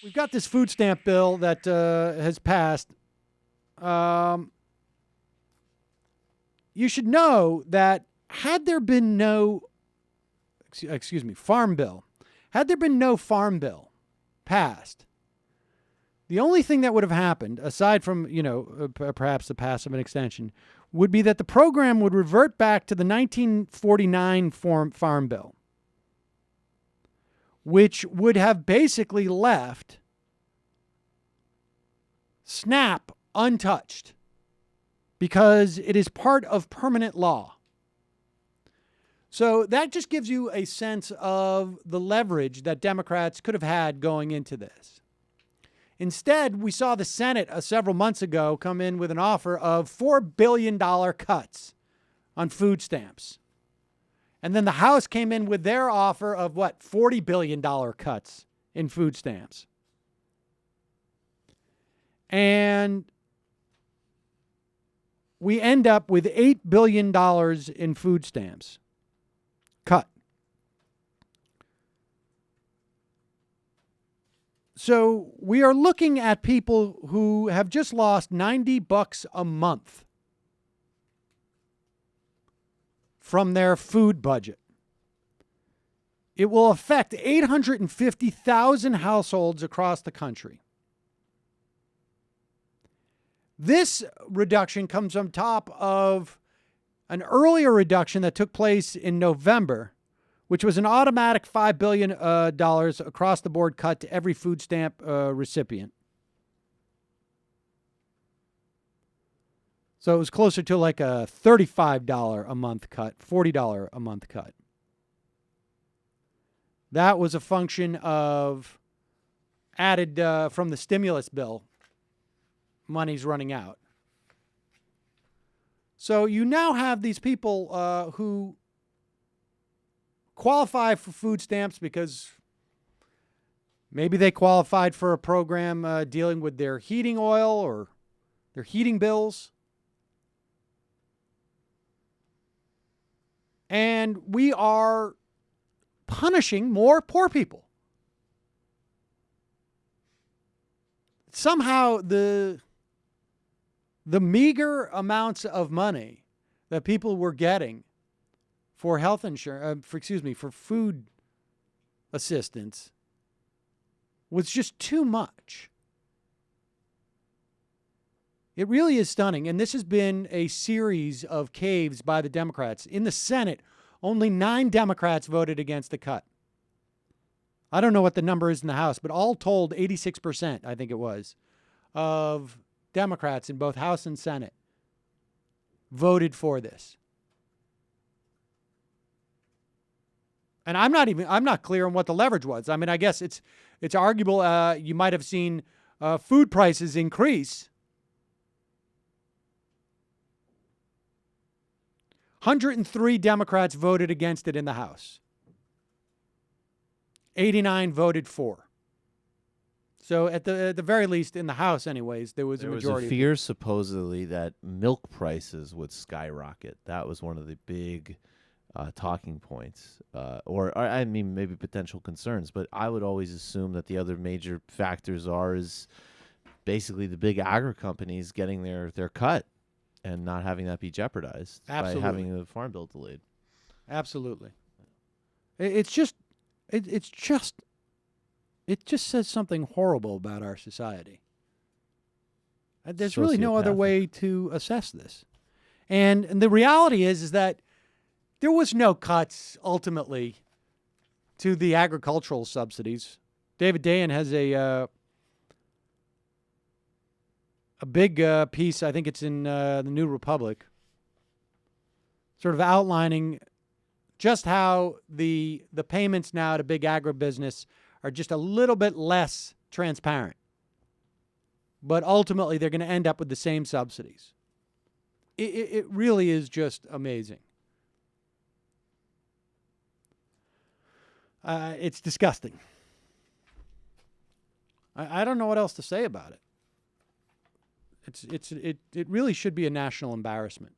we've got this food stamp bill that has passed. You should know that had there been no, farm bill, had there been no farm bill passed, the only thing that would have happened, aside from, perhaps the pass of an extension, would be that the program would revert back to the 1949 farm bill, which would have basically left SNAP untouched because it is part of permanent law. So that just gives you a sense of the leverage that Democrats could have had going into this. Instead, we saw the Senate several months ago come in with an offer of $4 billion cuts on food stamps. And then the House came in with their offer of $40 billion cuts in food stamps. And we end up with $8 billion in food stamps cut. So we are looking at people who have just lost $90 a month from their food budget. It will affect 850,000 households across the country. This reduction comes on top of an earlier reduction that took place in November, which was an automatic $5 billion across the board cut to every food stamp recipient. So it was closer to like a $35 a month cut, $40 a month cut. That was a function of added from the stimulus bill. Money's running out. So you now have these people who qualify for food stamps because maybe they qualified for a program dealing with their heating oil or their heating bills. And we are punishing more poor people. Somehow the meager amounts of money that people were getting for health insurance, for food assistance was just too much. It really is stunning. And this has been a series of caves by the Democrats. In the Senate, only 9 Democrats voted against the cut. I don't know what the number is in the House, but all told, 86%, I think it was, of Democrats in both House and Senate voted for this. And I'm not clear on what the leverage was. I mean, I guess it's arguable. You might have seen food prices increase. 103 Democrats voted against it in the House. 89 voted for. So at the very least, in the House anyways, there was a majority. There was a fear supposedly that milk prices would skyrocket. That was one of the big talking points, or I mean maybe potential concerns. But I would always assume that the other major factors is basically the big agri companies getting their cut and not having that be jeopardized by having the farm bill delayed. Absolutely. It just says something horrible about our society. There's really no other way to assess this. And the reality is that there was no cuts ultimately to the agricultural subsidies. David Dayen has a big piece, I think it's in the New Republic, sort of outlining just how the payments now to big agribusiness are just a little bit less transparent. But ultimately, they're going to end up with the same subsidies. It really is just amazing. It's disgusting. I don't know what else to say about it. It really should be a national embarrassment.